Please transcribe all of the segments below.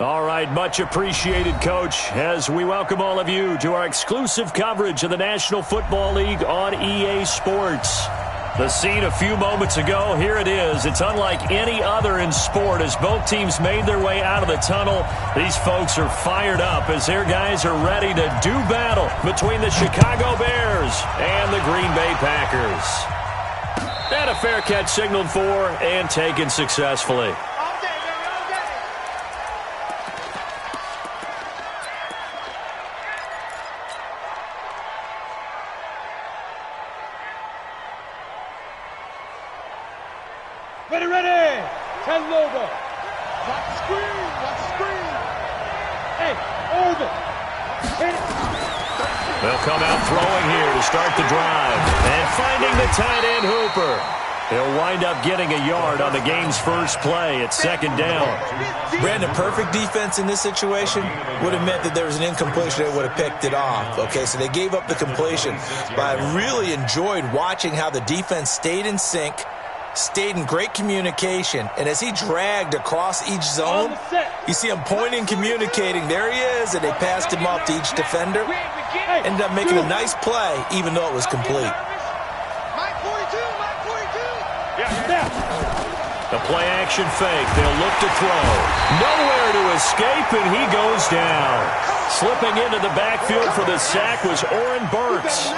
All right, much appreciated, Coach, as we welcome all of you to our exclusive coverage of the National Football League on EA Sports. The scene a few moments ago, here it is. It's unlike any other in sport as both teams made their way out of the tunnel. These folks are fired up as their guys are ready to do battle between the Chicago Bears and the Green Bay Packers. And a fair catch signaled for and taken successfully. Ready. 10 logo. Watch the screen. Hey, over. Hit it. They'll come out throwing here to start the drive. And finding the tight end Hooper. He'll wind up getting a yard on the game's first play at second down. Brandon, perfect defense in this situation would have meant that there was an incompletion that would have picked it off. Okay, so they gave up the completion. But I really enjoyed watching how the defense stayed in sync, stayed in great communication, and as he dragged across each zone, you see him pointing, communicating. There he is, and they passed him off to each defender. Ended up making a nice play, even though it was complete. The play-action fake. They'll look to throw. Nowhere to escape, and he goes down. Slipping into the backfield for the sack was Oren Burks.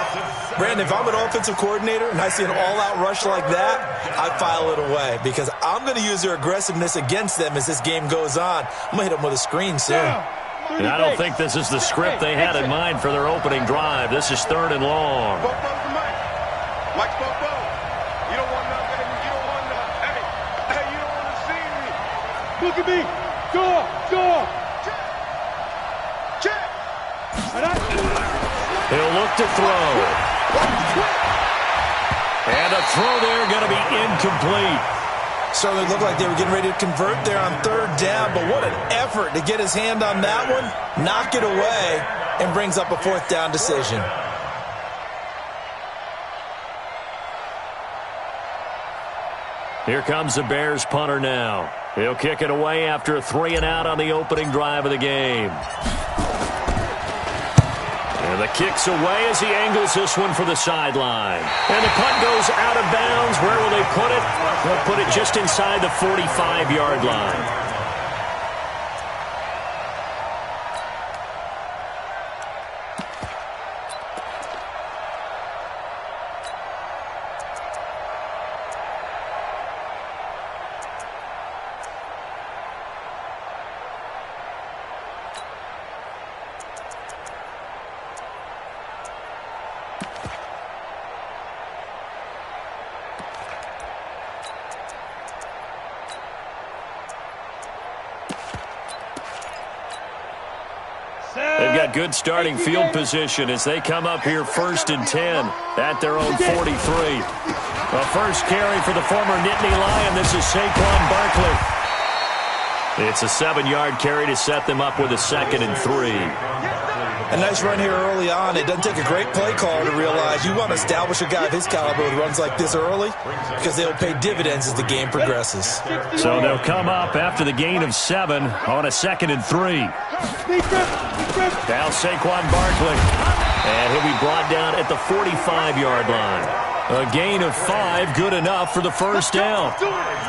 Brandon, if I'm an offensive coordinator and I see an all-out rush like that, I file it away because I'm going to use their aggressiveness against them as this game goes on. I'm going to hit them with a screen soon. And I don't think this is the script they had in mind for their opening drive. This is 3rd and long. Mike spoke both. You don't want nothing. You don't want nothing. Hey, you don't want to see me. Look at me. Go. Check. He'll look to throw. And a throw there going to be incomplete. Certainly looked like they were getting ready to convert there on 3rd down, but what an effort to get his hand on that one, knock it away, and brings up a 4th down decision. Here comes the Bears punter now. He'll kick it away after a 3-and-out on the opening drive of the game. And the kick's away as he angles this one for the sideline. And the punt goes out of bounds. Where will they put it? They'll put it just inside the 45-yard line. They've got good starting field position as they come up here 1st and 10 at their own 43. The first carry for the former Nittany Lion. This is Saquon Barkley. It's a 7-yard carry to set them up with a 2nd and 3. A nice run here early on. It doesn't take a great play caller to realize you want to establish a guy of his caliber with runs like this early because they'll pay dividends as the game progresses. So they'll come up after the gain of 7 on a 2nd and 3. Now Saquon Barkley. And he'll be brought down at the 45-yard line. A gain of 5, good enough for the first down.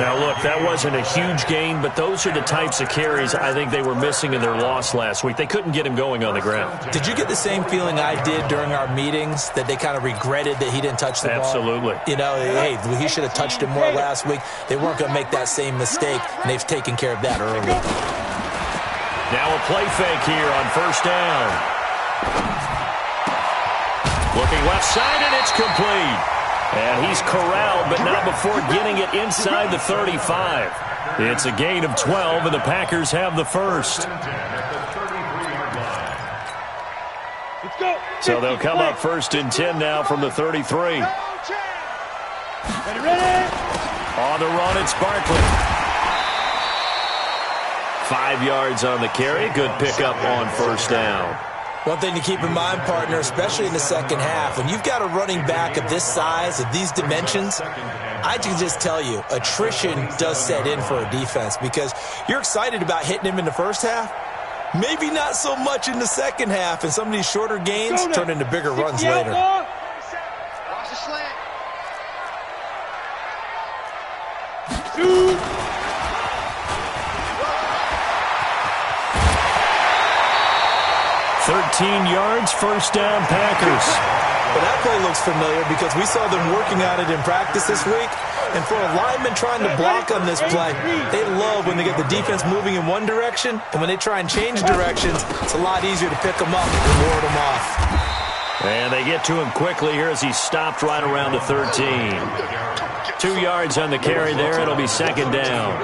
Now, look, that wasn't a huge gain, but those are the types of carries I think they were missing in their loss last week. They couldn't get him going on the ground. Did you get the same feeling I did during our meetings, that they kind of regretted that he didn't touch the ball? Absolutely. You know, hey, he should have touched it more last week. They weren't going to make that same mistake, and they've taken care of that early. Now a play fake here on 1st down. Looking left side, and it's complete. And he's corralled, but not before getting it inside the 35. It's a gain of 12, and the Packers have the first. So they'll come up 1st and 10 now from the 33. On the run, it's Barkley. 5 yards on the carry. Good pickup on 1st down. One thing to keep in mind, partner, especially in the second half, when you've got a running back of this size, of these dimensions, I can just tell you, attrition does set in for a defense because you're excited about hitting him in the first half. Maybe not so much in the second half, and some of these shorter gains turn into bigger runs later. Watch the slant. 13 yards, first down, Packers. Well, that play looks familiar because we saw them working on it in practice this week. And for a lineman trying to block on this play, they love when they get the defense moving in one direction. And when they try and change directions, it's a lot easier to pick them up and ward them off. And they get to him quickly here as he stopped right around the 13. 2 yards on the carry there. It'll be second down.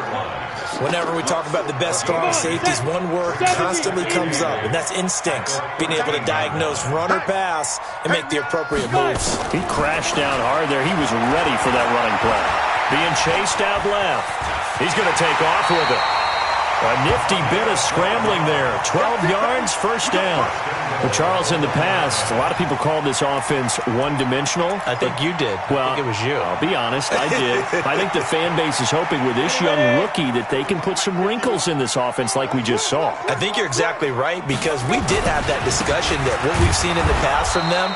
Whenever we talk about the best strong safeties, one word constantly comes up, and that's instincts. Being able to diagnose run or pass and make the appropriate moves. He crashed down hard there. He was ready for that running play. Being chased out left. He's going to take off with it. A nifty bit of scrambling there. 12 yards, first down. Well, Charles, in the past, a lot of people called this offense one-dimensional. I think you did. Well, I think it was you. I'll be honest, I did. I think the fan base is hoping with this young rookie that they can put some wrinkles in this offense like we just saw. I think you're exactly right because we did have that discussion that what we've seen in the past from them,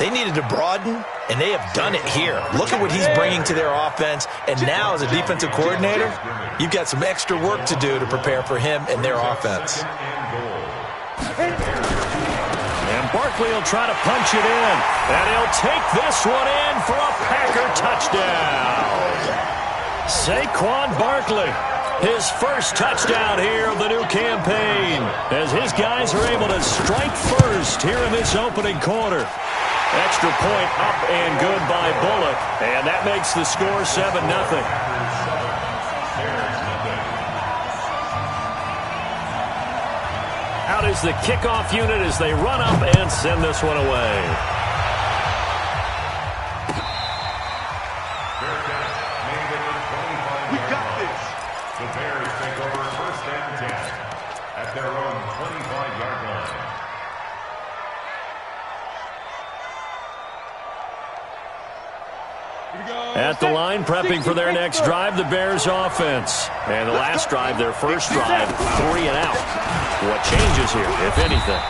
they needed to broaden, and they have done it here. Look at what he's bringing to their offense, and now as a defensive coordinator, you've got some extra work to do to prepare for him and their offense. And Barkley will try to punch it in, and he'll take this one in for a Packer touchdown. Saquon Barkley, his first touchdown here of the new campaign, as his guys are able to strike first here in this opening quarter. Extra point up and good by Bullock, and that makes the score 7-0. Out is the kickoff unit as they run up and send this one away. We got this. The Bears take over first and 10 at their own 25-yard line. At the line, prepping for their next drive, the Bears offense. And the last drive, their first drive, 3 and out. What changes here, if anything?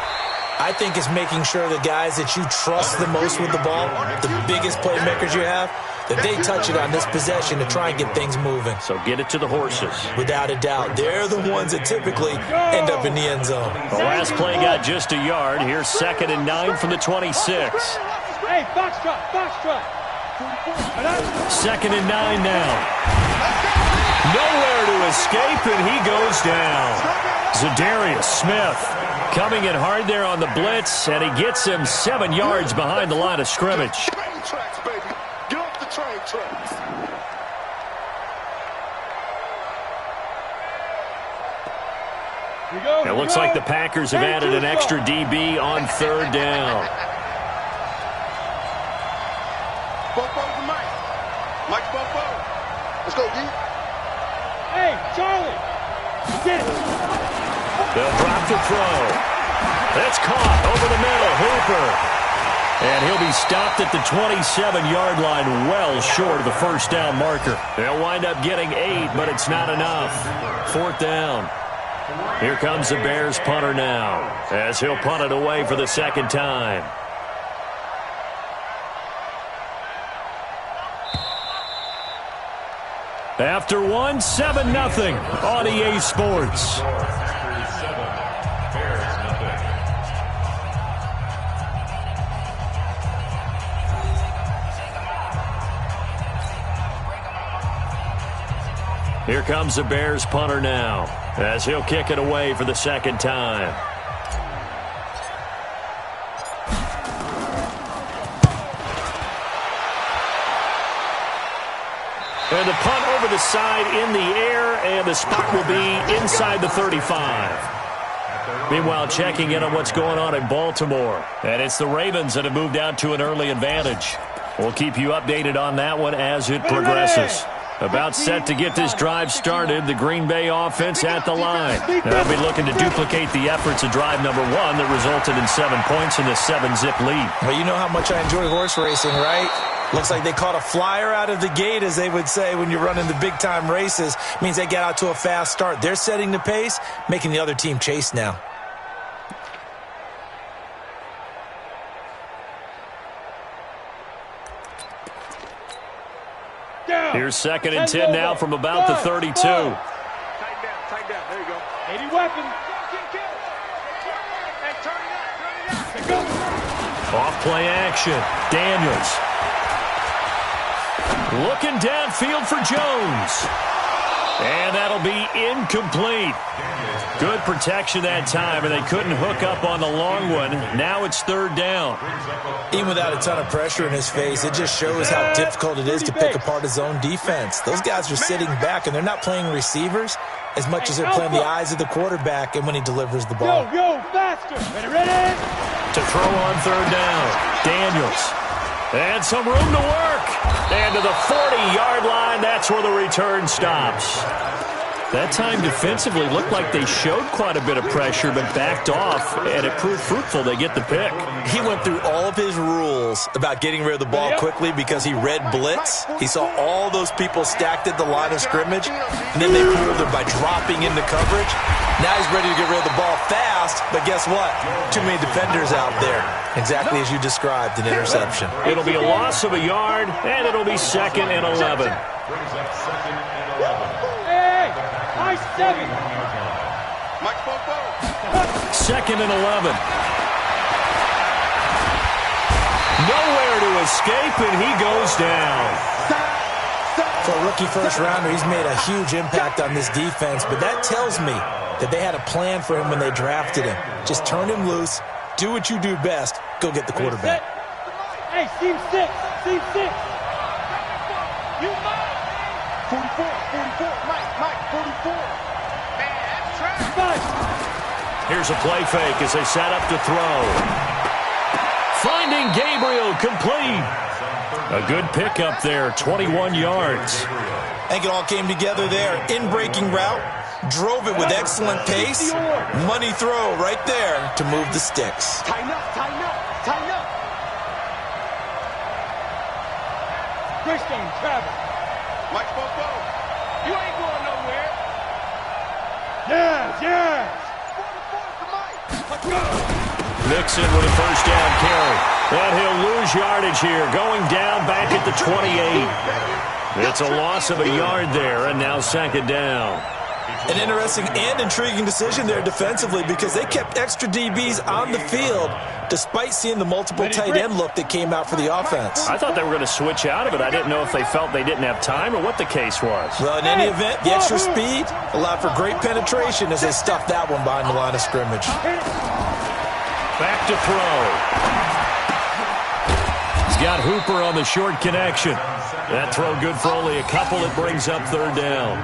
I think it's making sure the guys that you trust the most with the ball, the biggest playmakers you have, that they touch it on this possession to try and get things moving. So get it to the horses. Without a doubt, they're the ones that typically end up in the end zone. The last play got just a yard. Here's 2nd and 9 from the 26. Hey, box truck. 2nd and 9 now. Nowhere to escape, and he goes down. Zadarius Smith coming in hard there on the blitz, and he gets him 7 yards behind the line of scrimmage. Train tracks, baby. Get off the train tracks. It looks like the Packers have added an extra DB on 3rd down. Bobo to Mike. Mike Bobo. Let's go, D. Hey, Charlie. Get it. They'll drop the throw. It's caught over the middle. Hooper. And he'll be stopped at the 27-yard line, well short of the first down marker. They'll wind up getting 8, but it's not enough. 4th down. Here comes the Bears punter now, as he'll punt it away for the 2nd time. After 1, 7-0 on EA Sports. Here comes the Bears punter now, as he'll kick it away for the 2nd time. And the punt over the side in the air, and the spot will be inside the 35. Meanwhile, checking in on what's going on in Baltimore. And it's the Ravens that have moved out to an early advantage. We'll keep you updated on that one as it progresses. About set to get this drive started. The Green Bay offense at the line. They'll be looking to duplicate the efforts of drive number 1 that resulted in 7 points in the 7-zip lead. Well, you know how much I enjoy horse racing, right? Looks like they caught a flyer out of the gate, as they would say when you're running the big-time races. Means they get out to a fast start. They're setting the pace, making the other team chase now. Here's 2nd and 10 now from about the 32. Tighten down. There you go. 80 weapon. Hey, turn it up. Off play action. Daniels. Looking downfield for Jones. And that'll be incomplete. Good protection that time, and they couldn't hook up on the long one. Now it's 3rd down. Even without a ton of pressure in his face, it just shows how difficult it is to pick apart his own defense. Those guys are sitting back, and they're not playing receivers as much as they're playing the eyes of the quarterback and when he delivers the ball. Yo, faster. Ready? To throw on 3rd down. Daniels. And some room to work. And to the 40-yard line, that's where the return stops. That time defensively looked like they showed quite a bit of pressure but backed off, and it proved fruitful. They get the pick. He went through all of his rules about getting rid of the ball quickly because he read blitz. He saw all those people stacked at the line of scrimmage, and then they proved it by dropping into coverage. Now he's ready to get rid of the ball fast, but guess what? Too many defenders out there. Exactly as you described, an interception. It'll be a loss of a yard, and it'll be 2nd and 11. Hey, nice 7. Mike Bobo. 2nd and 11. Nowhere to escape, and he goes down. For a rookie first-rounder, he's made a huge impact on this defense, but that tells me that they had a plan for him when they drafted him. Just turn him loose, do what you do best, go get the quarterback. Hey, seam 6. Seam 6. You 44, Mike, 44. Man, that's trash. Here's a play fake as they set up to throw. Finding Gabriel complete. A good pickup there, 21 yards. I think it all came together there. In-breaking route, drove it with excellent pace. Money throw right there to move the sticks. Tighten up. Christian Travis. Mike Bobo. You ain't going nowhere. Yes. 44 to Mike. Nixon with a first down carry. And he'll lose yardage here, going down back at the 28. It's a loss of a yard there, and now 2nd down. An interesting and intriguing decision there defensively because they kept extra DBs on the field despite seeing the multiple tight end look that came out for the offense. I thought they were going to switch out of it. I didn't know if they felt they didn't have time or what the case was. Well, in any event, the extra speed allowed for great penetration as they stuffed that one behind the line of scrimmage. Back to throw. He's got Hooper on the short connection. That throw good for only a couple. It brings up 3rd down.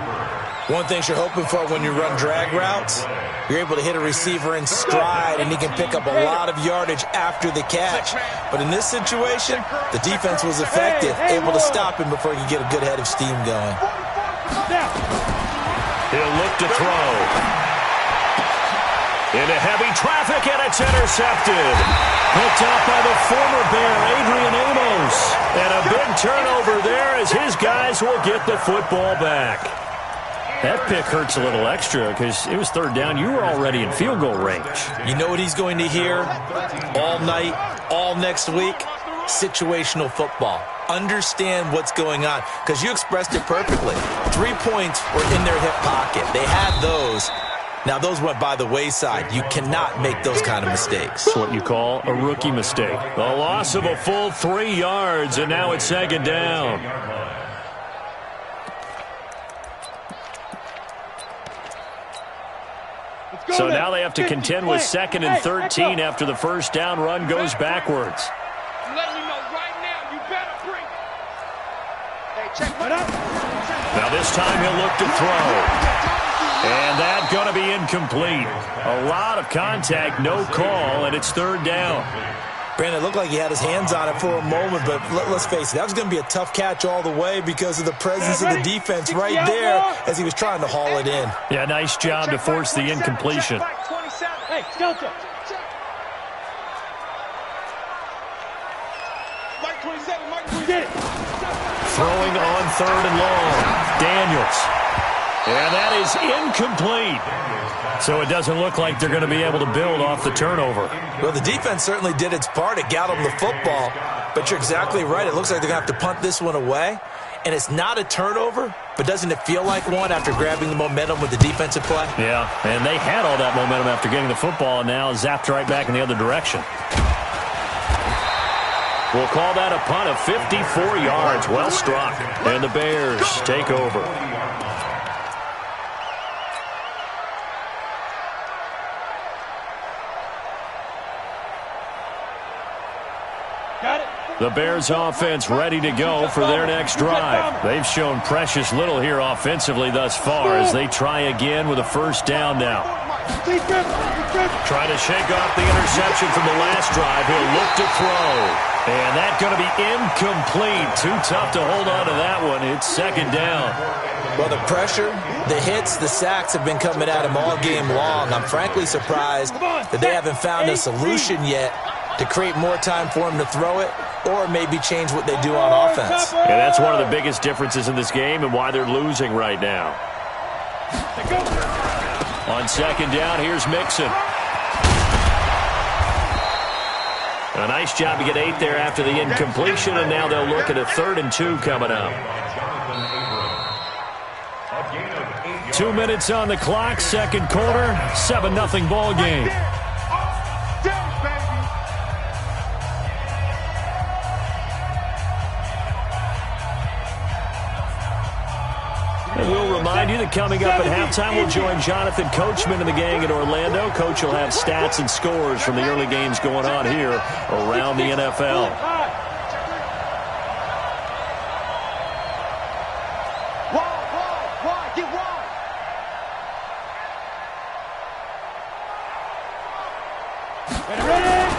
One thing you're hoping for when you run drag routes, you're able to hit a receiver in stride, and he can pick up a lot of yardage after the catch. But in this situation, the defense was effective, able to stop him before he could get a good head of steam going. He'll look to throw. Into heavy traffic, and it's intercepted. Picked up by the former Bear, Adrian Amos. And a big turnover there as his guys will get the football back. That pick hurts a little extra because it was 3rd down. You were already in field goal range. You know what he's going to hear all night, all next week? Situational football. Understand what's going on because you expressed it perfectly. 3 points were in their hip pocket. They had those. Now, those went by the wayside. You cannot make those kind of mistakes. That's what you call a rookie mistake. The loss of a full 3 yards, and now it's 2nd down. So now they have to contend with 2nd and 13 after the first down run goes backwards. I'm letting you know right now, you better bring it. Hey, check it out. Now this time he'll look to throw. And that's going to be incomplete. A lot of contact, no call, and it's 3rd down. Brandon, it looked like he had his hands on it for a moment, but let's face it, that was going to be a tough catch all the way because of the presence of the defense right there as he was trying to haul it in. Yeah, nice job to force the incompletion. Hey, Delta. Mike 27, Mike 27. Get it. Throwing on 3rd and long. Daniels. And that is incomplete. So it doesn't look like they're going to be able to build off the turnover. Well, the defense certainly did its part. It got them the football. But you're exactly right. It looks like they're going to have to punt this one away. And it's not a turnover, but doesn't it feel like one after grabbing the momentum with the defensive play? Yeah, and they had all that momentum after getting the football and now zapped right back in the other direction. We'll call that a punt of 54 yards. Well struck. And the Bears take over. Got it. The Bears offense ready to go for their next drive. They've shown precious little here offensively thus far as they try again with a first down now. Trying to shake off the interception from the last drive. He'll look to throw. And that's going to be incomplete. Too tough to hold on to that one. It's second down. Well, the pressure, the hits, the sacks have been coming at him all game long. I'm frankly surprised that they haven't found a solution yet to create more time for him to throw it or maybe change what they do on offense. And that's one of the biggest differences in this game and why they're losing right now. On second down, here's Mixon. A nice job to get 8 there after the incompletion, and now they'll look at a 3rd and 2 coming up. 2 minutes on the clock, second quarter, 7-0 ball game. And we'll remind you that coming up at halftime, we'll join Jonathan Coachman and the gang in Orlando. Coach will have stats and scores from the early games going on here around the NFL. Wide, get wide. Ready?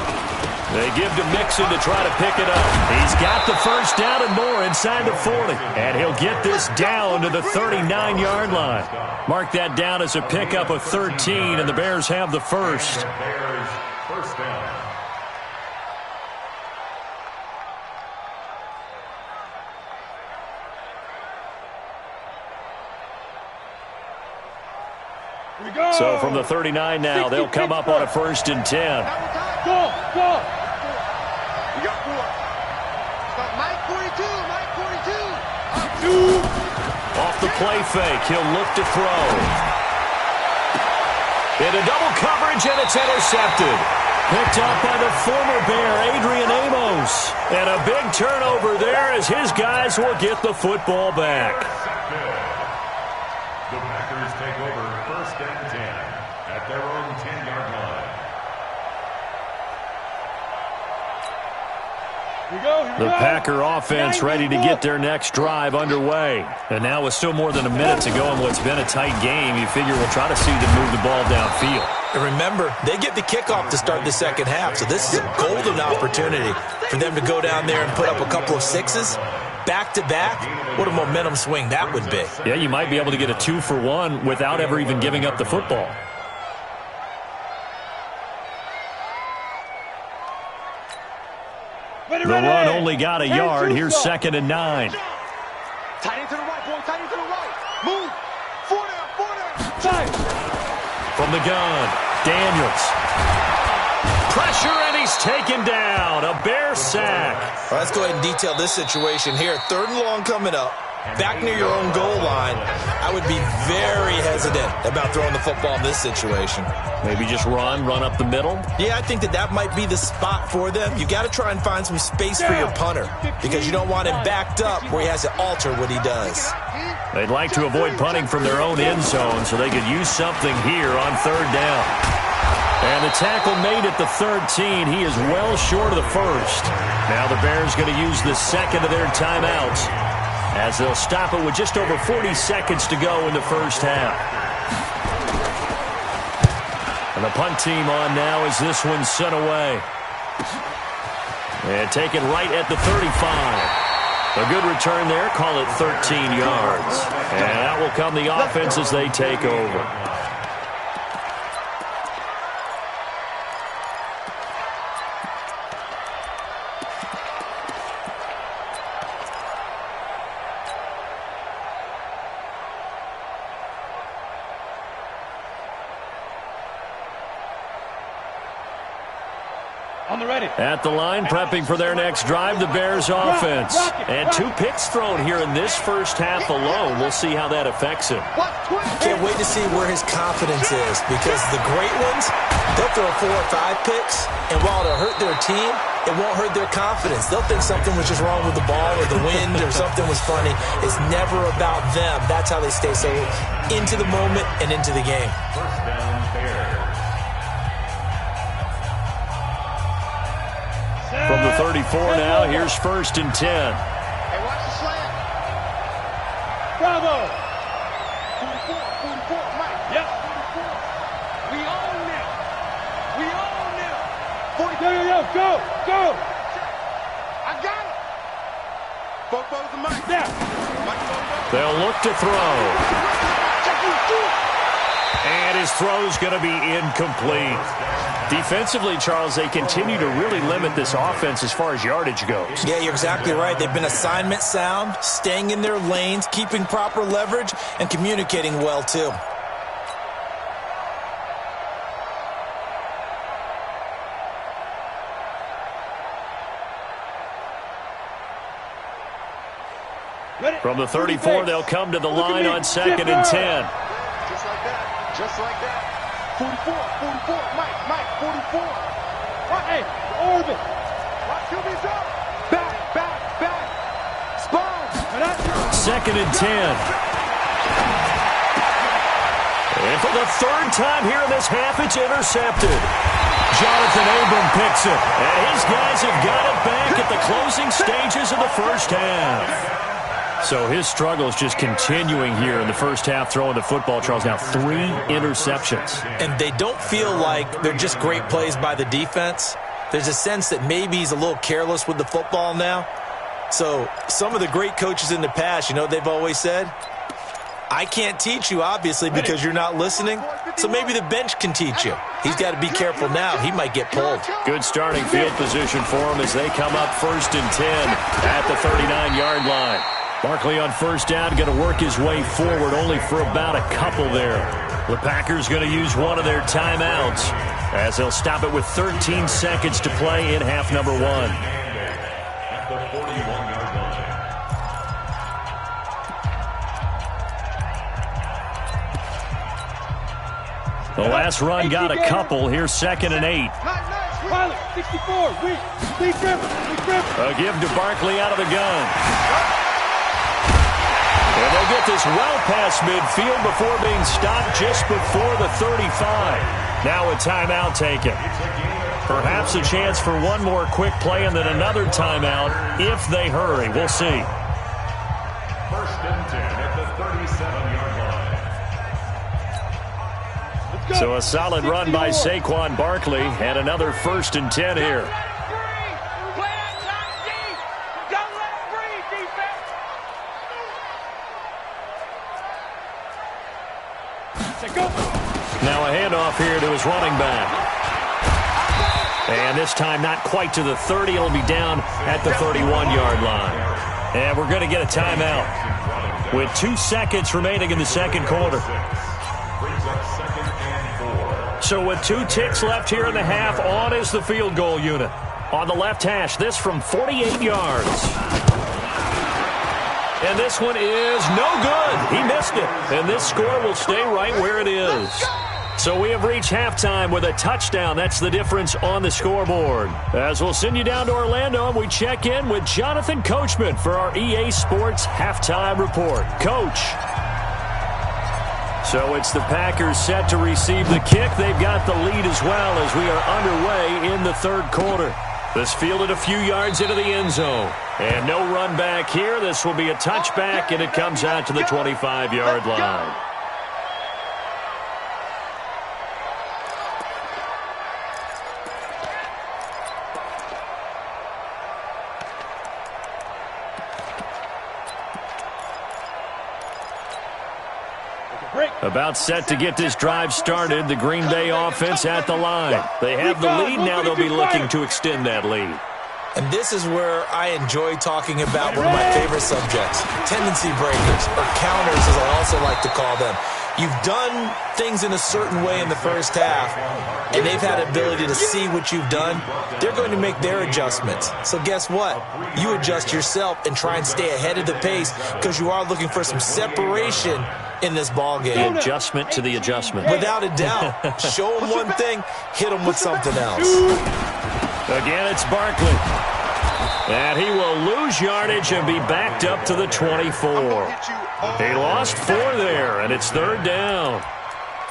They give to Mixon to try to pick it up. He's got the first down and more inside the 40. And he'll get this down to the 39-yard line. Mark that down as a pickup of 13, and the Bears have the first. Bears first down. So from the 39 now, they'll come up on a 1st and 10. Go. You got 4. Stop Mike 42, Mike 42. Off the play fake, he'll look to throw. Into double coverage, and it's intercepted. Picked up by the former Bear, Adrian Amos. And a big turnover there as his guys will get the football back. The Packers take over 1st and 10 at their own 10-yard line. The Packer offense ready to get their next drive underway. And now with still more than a minute to go in what's been a tight game, you figure we'll try to see them move the ball downfield. And remember, they get the kickoff to start the second half, so this is a golden opportunity for them to go down there and put up a couple of sixes. Back-to-back, what a momentum swing that would be. Yeah, you might be able to get a 2-for-1 without ever even giving up the football. The run only got a yard. Here's 2nd and 9. Tight into the right, boy. Tight into the right. Move. 4 down. From the gun, Daniels. Pressure, and he's taken down. A Bear sack. Well, let's go ahead and detail this situation here. 3rd and long coming up. Back near your own goal line. I would be very hesitant about throwing the football in this situation. Maybe just run up the middle? Yeah, I think that might be the spot for them. You got to try and find some space for your punter because you don't want him backed up where he has to alter what he does. They'd like to avoid punting from their own end zone so they could use something here on 3rd down. And the tackle made at the 13. He is well short of the first. Now the Bears going to use the second of their timeouts as they'll stop it with just over 40 seconds to go in the first half. And the punt team on now as this one's sent away. And taken right at the 35. A good return there. Call it 13 yards. And out will come the offense as they take over. At the line, prepping for their next drive, the Bears offense. And 2 picks thrown here in this first half alone. We'll see how that affects him. Can't wait to see where his confidence is, because the great ones, they'll throw 4 or 5 picks, and while it'll hurt their team, it won't hurt their confidence. They'll think something was just wrong with the ball or the wind or something was funny. It's never about them. That's how they stay so into the moment and into the game. First down, Bears. From the 34 now, here's 1st and 10. Hey, watch the slant. Bravo. 44, Mike. Yep. 44. We own them. We own them. 40. Yo, go. I got it. Bobo's the Mike. Yeah. Mike Bobo. They'll look to throw. And his throw's going to be incomplete. Defensively, Charles, they continue to really limit this offense as far as yardage goes. Yeah, you're exactly right. They've been assignment sound, staying in their lanes, keeping proper leverage, and communicating well, too. From the 34, they'll come to the line on 2nd and 10. Just like that. Just like that. 44, Mike, 44. Hey, orbit. Watch QB's up. Back. Spawn. 2nd and 10. And for the 3rd time here in this half, it's intercepted. Jonathan Abram picks it. And his guys have got it back at the closing stages of the first half. So his struggle is just continuing here in the first half, throwing the football, Charles. Now 3 interceptions. And they don't feel like they're just great plays by the defense. There's a sense that maybe he's a little careless with the football now. So some of the great coaches in the past, you know what they've always said? I can't teach you, obviously, because you're not listening. So maybe the bench can teach you. He's got to be careful now. He might get pulled. Good starting field position for him as they come up 1st and 10 at the 39-yard line. Barkley on 1st down, going to work his way forward, only for about a couple there. The Packers going to use one of their timeouts as they'll stop it with 13 seconds to play in half number 1. At the 41-yard line. The last run got a couple. Here's 2nd and 8. Pilot, 64, we grip. A give to Barkley out of the gun. And they'll get this well past midfield before being stopped just before the 35. Now a timeout taken. Perhaps a chance for one more quick play and then another timeout if they hurry. We'll see. 1st and 10 at the 37-yard line. So a solid run by Saquon Barkley and another 1st and 10 here. Now a handoff here to his running back. And this time not quite to the 30. It'll be down at the 31-yard line. And we're going to get a timeout with 2 seconds remaining in the second quarter. So with 2 ticks left here in the half, on is the field goal unit. On the left hash, this from 48 yards. And this one is no good. He missed it. And this score will stay right where it is. So we have reached halftime with a touchdown. That's the difference on the scoreboard. As we'll send you down to Orlando, and we check in with Jonathan Coachman for our EA Sports Halftime Report. Coach. So it's the Packers set to receive the kick. They've got the lead as well as we are underway in the third quarter. This fielded a few yards into the end zone. And no run back here. This will be a touchback, and it comes out to the 25-yard line. About set to get this drive started. The Green Bay offense at the line. They have the lead. Now they'll be looking to extend that lead. And this is where I enjoy talking about one of my favorite subjects, tendency breakers, or counters as I also like to call them. You've done things in a certain way in the first half, and they've had the ability to see what you've done. They're going to make their adjustments. So guess what? You adjust yourself and try and stay ahead of the pace because you are looking for some separation in this ball game. The adjustment to the adjustment. Without a doubt. Show them one thing, hit them with something else. Again, it's Barkley. And he will lose yardage and be backed up to the 24. He lost 4 there, and it's 3rd down.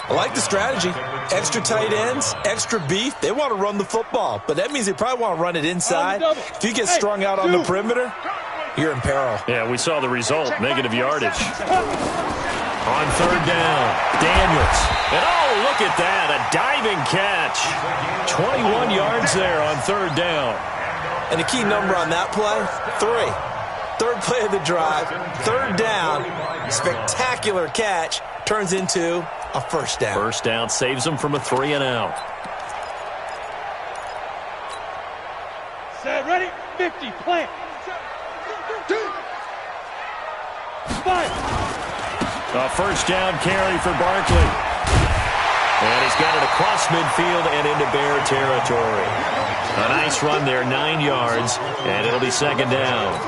I like the strategy. Extra tight ends, extra beef. They want to run the football, but that means they probably want to run it inside. If you get strung out on the perimeter, you're in peril. Yeah, we saw the result, negative yardage. On 3rd down, Daniels. And oh, look at that, a diving catch. 21 yards there on 3rd down. And the key number on that play, 3. 3rd play of the drive, 3rd down, spectacular catch, turns into a 1st down. 1st down saves them from a 3-and-out. Set, ready, 50, plant. 5. A 1st down carry for Barkley. And he's got it across midfield and into Bear territory. A nice run there, 9 yards, and it'll be 2nd down.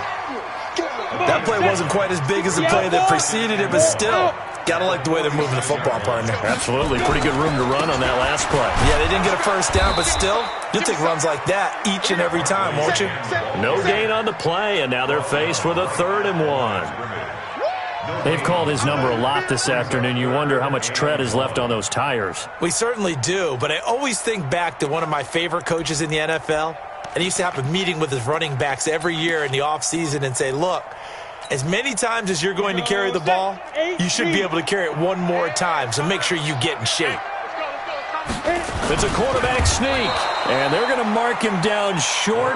That play wasn't quite as big as the play that preceded it, but still, gotta like the way they're moving the football, partner. Absolutely. Pretty good room to run on that last play. Yeah, they didn't get a 1st down, but still, you'll take runs like that each and every time, won't you? No gain on the play, and now they're faced with a 3rd and 1. They've called his number a lot this afternoon. You wonder how much tread is left on those tires. We certainly do, but I always think back to one of my favorite coaches in the NFL. And he used to have a meeting with his running backs every year in the offseason and say, look, as many times as you're going to carry the ball, you should be able to carry it one more time, so make sure you get in shape. It's a quarterback sneak, and they're going to mark him down short,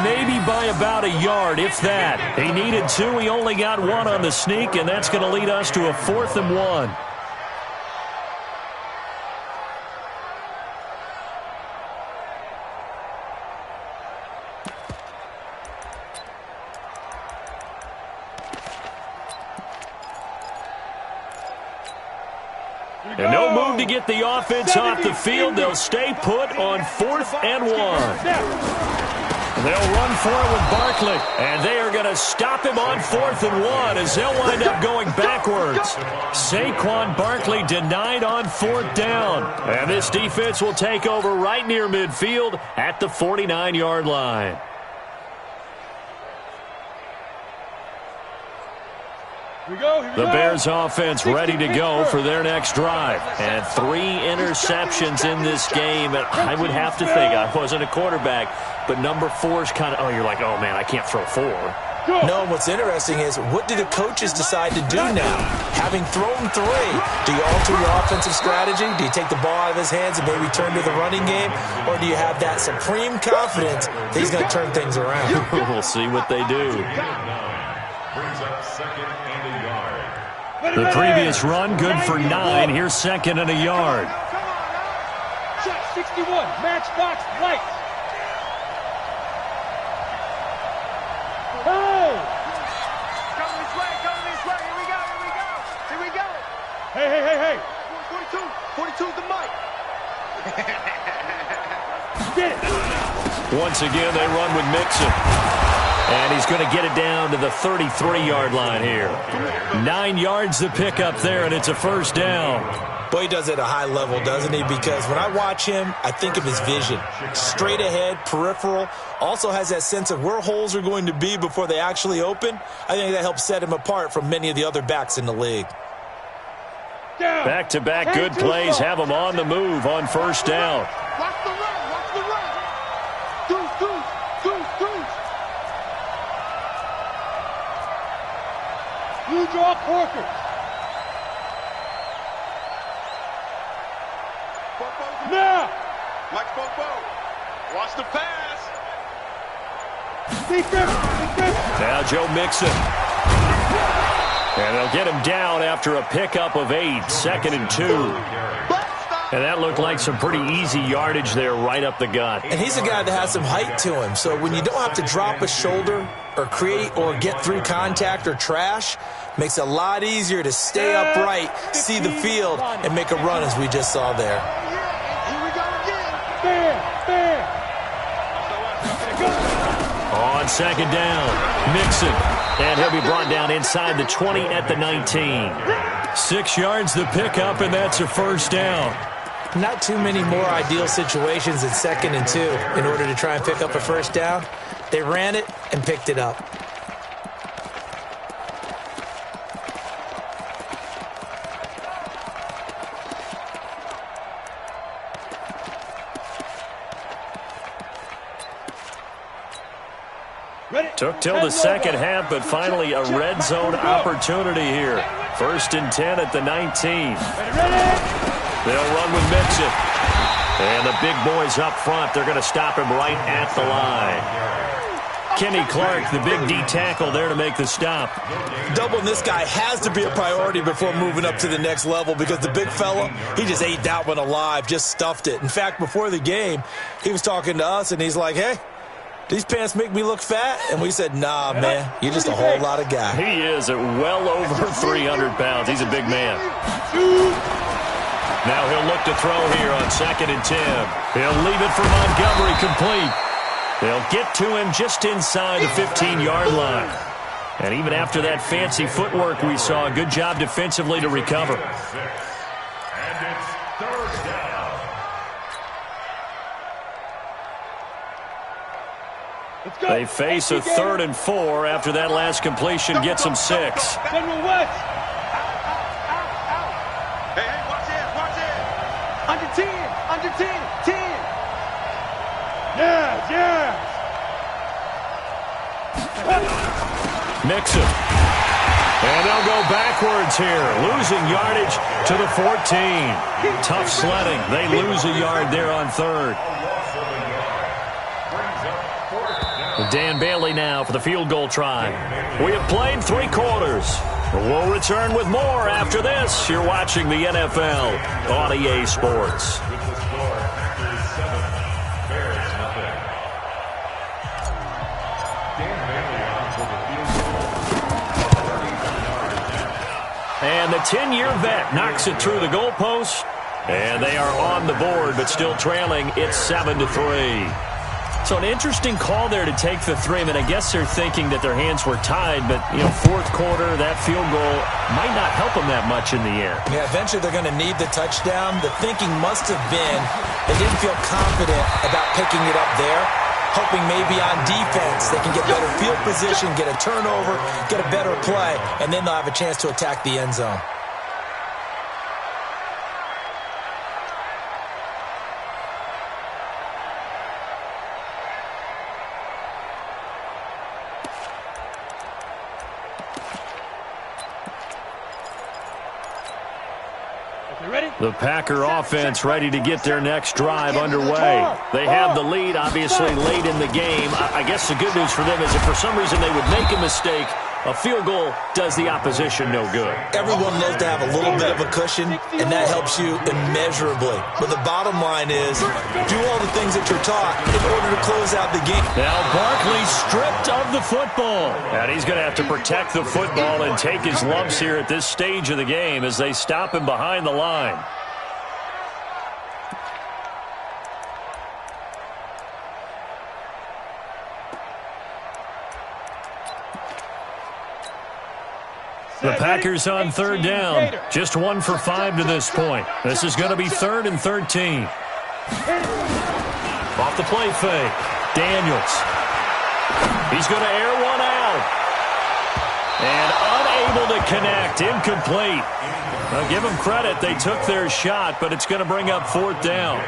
maybe by about a yard, if that. He needed 2. He only got 1 on the sneak, and that's going to lead us to a 4th and 1. And no move to get the offense off the field. They'll stay put on 4th and 1. They'll run for it with Barkley. And they are going to stop him on 4th and 1 as they'll wind up going backwards. Saquon Barkley denied on 4th down. And this defense will take over right near midfield at the 49-yard line. The Bears offense ready to go for their next drive. And 3 interceptions in this game. And I would have to think, I wasn't a quarterback, but number 4 is kind of, oh, you're like, oh, man, I can't throw 4. No, what's interesting is, what do the coaches decide to do now? Having thrown 3, do you alter your offensive strategy? Do you take the ball out of his hands and maybe turn to the running game? Or do you have that supreme confidence that he's going to turn things around? We'll see what they do. Brings up 2nd and a yard. The previous run, good for 9. Here's 2nd and a yard. Shot 61, matchbox lights. Oh! Come this way, here we go, here we go. Hey. 42's the mic. Get it. Once again, they run with Mixon. And he's going to get it down to the 33-yard line here. 9 yards to pick up there, and it's a 1st down. Boy, he does it at a high level, doesn't he? Because when I watch him, I think of his vision. Straight ahead, peripheral. Also has that sense of where holes are going to be before they actually open. I think that helps set him apart from many of the other backs in the league. Back-to-back good plays have him on the move on 1st down. Watch the run. Deuce. You draw Corker. Now. Mike Bobo. Watch the pass. Defense. Now Joe Mixon. And they'll get him down after a pickup of 8, 2nd and 2. And that looked like some pretty easy yardage there right up the gut. And he's a guy that has some height to him. So when you don't have to drop a shoulder or create or get through contact or trash, makes it a lot easier to stay upright, see the field, and make a run as we just saw there. Here we go again. On 2nd down, Mixon. And he'll be brought down inside the 20 at the 19. 6 yards the pickup, and that's a 1st down. Not too many more ideal situations at 2nd and 2 in order to try and pick up a 1st down. They ran it and picked it up. Took till the second half, but finally a red zone opportunity here. 1st and 10 at the 19. They'll run with Mixon. And the big boys up front, they're going to stop him right at the line. Kenny Clark, the big D tackle there to make the stop. Doubling this guy has to be a priority before moving up to the next level because the big fella, he just ate that one alive, just stuffed it. In fact, before the game, he was talking to us, and he's like, hey, these pants make me look fat? And we said, nah, man, you're just a whole lot of guy. He is at well over 300 pounds. He's a big man. Now he'll look to throw here on 2nd and 10. He'll leave it for Montgomery complete. They'll get to him just inside the 15-yard line. And even after that fancy footwork we saw, a good job defensively to recover. And it's 3rd down. They face a 3rd and 4 after that last completion gets them 6. General West. Hey, watch it. Under 10, under 10, 10. Yes. Mixon. And they'll go backwards here, losing yardage to the 14. Tough sledding. They lose a yard there on 3rd. Dan Bailey now for the field goal try. We have played 3 quarters. We'll return with more after this. You're watching the NFL on EA Sports. And the 10-year vet knocks it through the goalpost. And they are on the board, but still trailing. It's 7-3. So an interesting call there to take the 3. I mean, I guess they're thinking that their hands were tied, but, 4th quarter, that field goal might not help them that much in the end. Yeah, eventually they're going to need the touchdown. The thinking must have been they didn't feel confident about picking it up there, hoping maybe on defense they can get better field position, get a turnover, get a better play, and then they'll have a chance to attack the end zone. The Packer offense ready to get their next drive underway. They have the lead, obviously, late in the game. I guess the good news for them is if for some reason they would make a mistake, a field goal does the opposition no good. Everyone loves to have a little bit of a cushion, and that helps you immeasurably. But the bottom line is do all the things that you're taught in order to close out the game. Now Barkley stripped of the football. And he's going to have to protect the football and take his lumps here at this stage of the game as they stop him behind the line. The Packers on 3rd down. Just 1 for 5 to this point. This is going to be 3rd and 13. Off the play fake. Daniels. He's going to air one out. And unable to connect. Incomplete. Now give them credit. They took their shot, but it's going to bring up 4th down.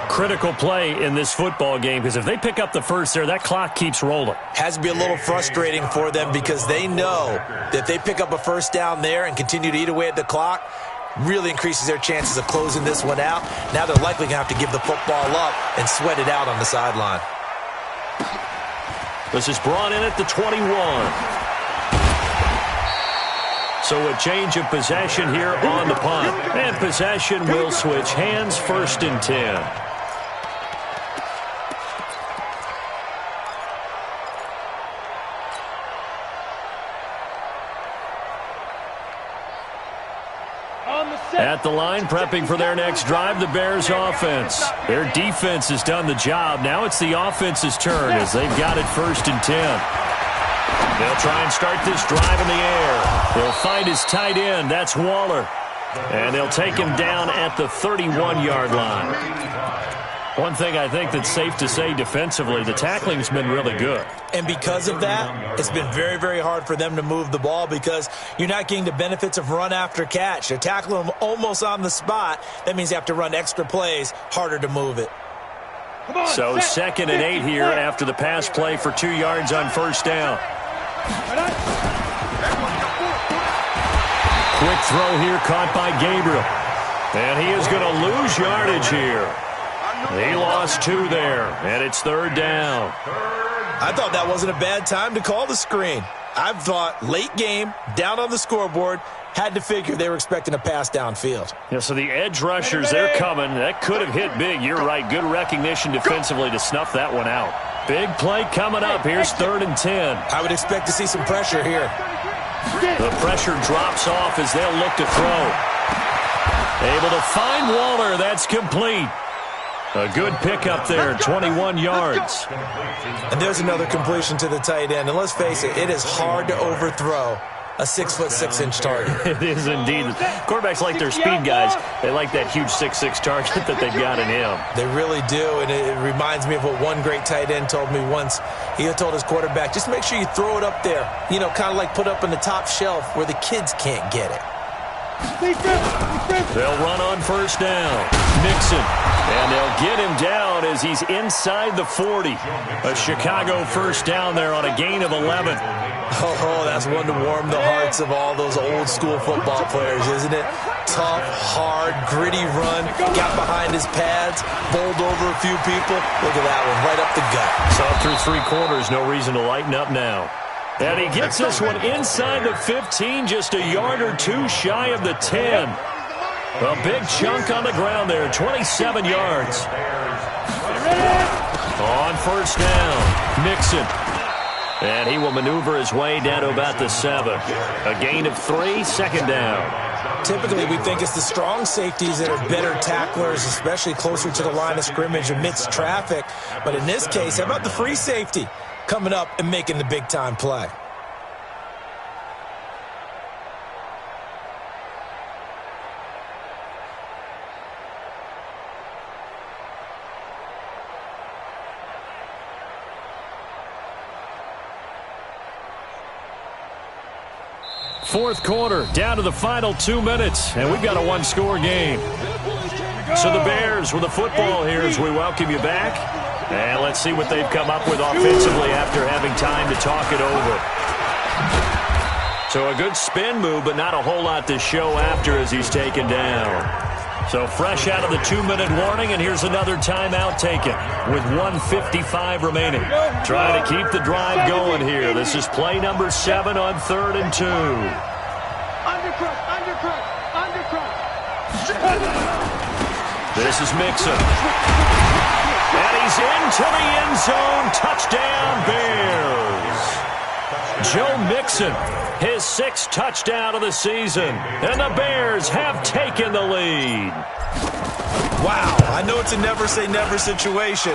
Critical play in this football game because if they pick up the first there, that clock keeps rolling. Has to be a little frustrating for them because they know that if they pick up a 1st down there and continue to eat away at the clock, really increases their chances of closing this one out. Now they're likely going to have to give the football up and sweat it out on the sideline. This is brought in at the 21. So a change of possession here on the punt. And possession will switch hands, 1st and 10. At the line, prepping for their next drive, the Bears offense. Their defense has done the job. Now it's the offense's turn as they've got it 1st and 10. They'll try and start this drive in the air. He'll find his tight end. That's Waller. And they'll take him down at the 31-yard line. One thing I think that's safe to say defensively, the tackling's been really good. And because of that, it's been very, very hard for them to move the ball because you're not getting the benefits of run after catch. They're tackling them almost on the spot. That means you have to run extra plays, harder to move it. So 2nd and 8 here after the pass play for 2 yards on 1st down. Quick throw here caught by Gabriel. And he is going to lose yardage here. He lost 2 there, and it's 3rd down. I thought that wasn't a bad time to call the screen. I thought late game, down on the scoreboard, had to figure they were expecting a pass downfield. Yeah, so the edge rushers, they're coming. That could have hit big. You're right. Good recognition defensively to snuff that one out. Big play coming up. Here's 3rd and 10. I would expect to see some pressure here. The pressure drops off as they'll look to throw. Able to find Waller. That's complete. A good pickup there, 21 yards. And there's another completion to the tight end. And let's face it, it is hard to overthrow a 6'6" target. It is indeed. Quarterbacks like their speed guys. They like that huge 6'6" target that they've got in him. They really do, and it reminds me of what one great tight end told me once. He told his quarterback, just make sure you throw it up there. You know, kind of like put up on the top shelf where the kids can't get it. They'll run on 1st down. Mixon. And they'll get him down as he's inside the 40. A Chicago 1st down there on a gain of 11. Oh, that's one to warm the hearts of all those old school football players, isn't it? Tough, hard, gritty run. Got behind his pads, bowled over a few people. Look at that one, right up the gut. Saw through 3 quarters, no reason to lighten up now. And he gets this one inside the 15, just a yard or 2 shy of the 10. A big chunk on the ground there, 27 yards. On 1st down, Mixon. And he will maneuver his way down to about the 7. A gain of 3, 2nd down. Typically, we think it's the strong safeties that are better tacklers, especially closer to the line of scrimmage amidst traffic. But in this case, how about the free safety coming up and making the big-time play? Fourth quarter, down to the final 2 minutes, and we've got a 1-score game. So the Bears with the football here as we welcome you back. And let's see what they've come up with offensively after having time to talk it over. So a good spin move, but not a whole lot to show after as he's taken down. So fresh out of the 2-minute warning, and here's another timeout taken with 1:55 remaining. Trying to keep the drive going here. This is play number 7 on 3rd and 2. This is Mixon. And he's into the end zone. Touchdown, Bears. Joe Mixon, his 6th touchdown of the season. And the Bears have taken the lead. Wow, I know it's a never-say-never situation,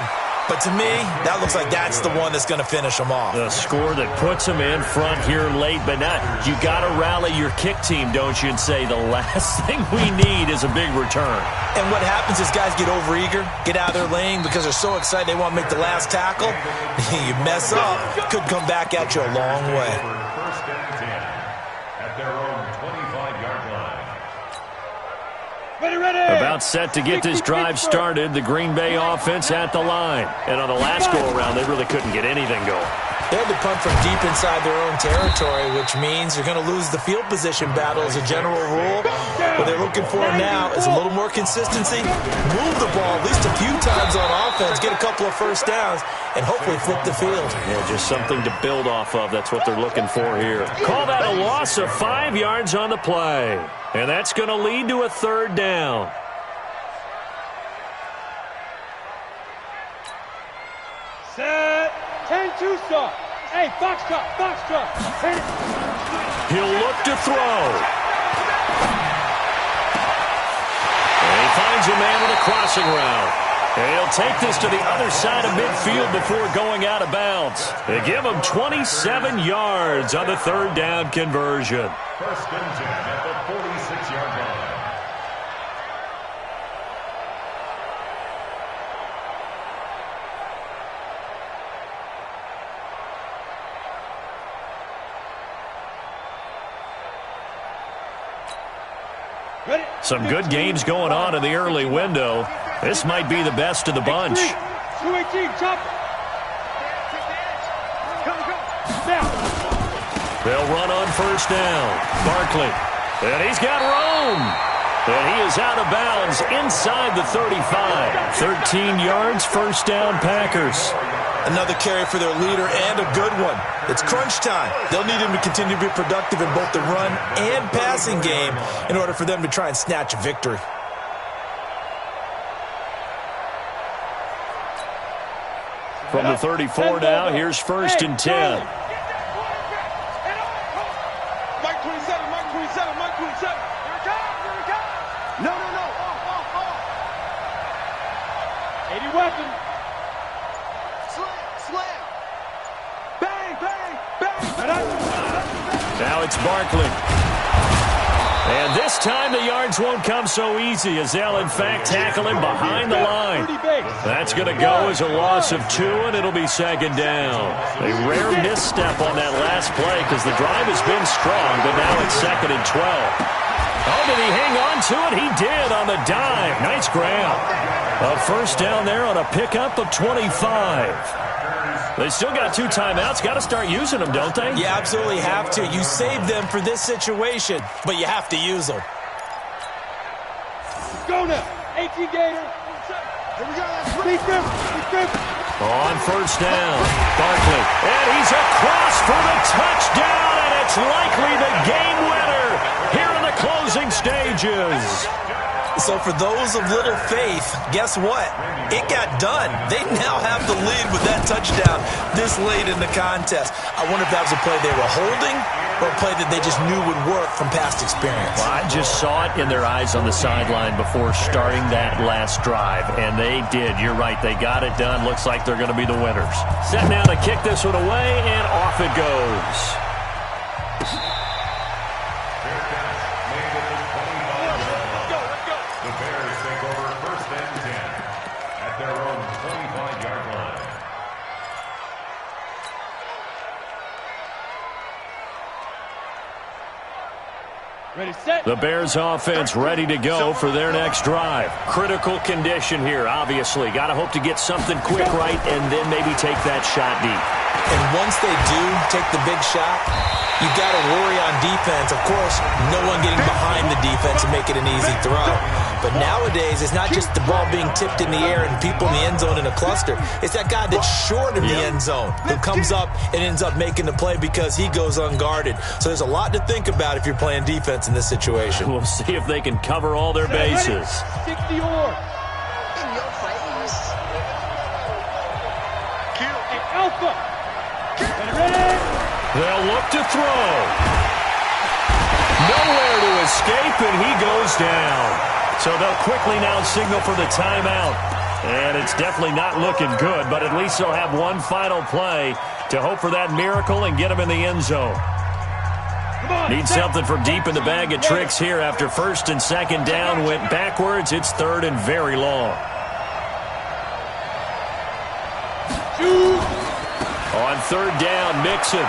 but to me, that looks like that's the one that's going to finish them off. The score that puts them in front here late, but not. You got to rally your kick team, don't you, and say the last thing we need is a big return. And what happens is guys get overeager, get out of their lane because they're so excited they want to make the last tackle. You mess up, could come back at you a long way. 1st and 10 at their own 25-yard line. About set to get this drive started, the Green Bay offense at the line. And on the last go-around, they really couldn't get anything going. They had to punt from deep inside their own territory, which means you're going to lose the field position battle as a general rule. What they're looking for now is a little more consistency, move the ball at least a few times on offense, get a couple of first downs, and hopefully flip the field. Yeah, just something to build off of. That's what they're looking for here. Call that a loss of 5 yards on the play. And that's going to lead to a third down. Set. 10-2 stop. Hey, box cut, box cut. He'll look to throw. And he finds a man with a crossing route. And he'll take this to the other side of midfield before going out of bounds. They give him 27 yards on the third down conversion. First and 10 at the 46-yard line. Some good games going on in the early window. This might be the best of the bunch. 218, chop it. They'll run on first down. Barkley. And he's got room. And he is out of bounds inside the 35. 13 yards, first down, Packers. Another carry for their leader and a good one. It's crunch time. They'll need him to continue to be productive in both the run and passing game in order for them to try and snatch a victory. From the 34 now, here's first and 10. Mike 27, Mike 27, Mike 27. Here it comes. No. 80 weapon. Slam. Bang. Now it's Barkley. And this time the yards won't come so easy as they'll, in fact, tackle him behind the line. That's going to go as a loss of 2, and it'll be second down. A rare misstep on that last play because the drive has been strong, but now it's second and 12. Oh, did he hang on to it? He did on the dive. Nice grab. A first down there on a pickup of 25. They still got 2 timeouts. Got to start using them, don't they? You absolutely have to. You save them for this situation, but you have to use them. Go now. 18 Gator. Here we go. Defense. On first down, Barkley. And he's across for the touchdown, and it's likely the game winner here in the closing stages. So for those of little faith, guess what? It got done. They now have the lead with that touchdown this late in the contest. I wonder if that was a play they were holding or a play that they just knew would work from past experience. Well, I just saw it in their eyes on the sideline before starting that last drive, and they did. You're right. They got it done. Looks like they're going to be the winners. Set now to kick this one away, and off it goes. Ready, set. The Bears offense ready to go for their next drive. Critical condition here, obviously. Got to hope to get something quick right and then maybe take that shot deep. And once they do take the big shot, you got to worry on defense. Of course, no one getting behind the defense and make it an easy throw. But nowadays, it's not just the ball being tipped in the air and people in the end zone in a cluster. It's that guy that's short of the end zone who comes up and ends up making the play because he goes unguarded. So there's a lot to think about if you're playing defense in this situation. We'll see if they can cover all their bases. 60 or. In your face. Hey, Alpha. Ready. They'll look to throw. Nowhere to escape, and he goes down. So they'll quickly now signal for the timeout. And it's definitely not looking good, but at least they'll have one final play to hope for that miracle and get him in the end zone. Need something from deep in the bag of tricks here after first and second down went backwards. It's third and very long. On third down, Mixon.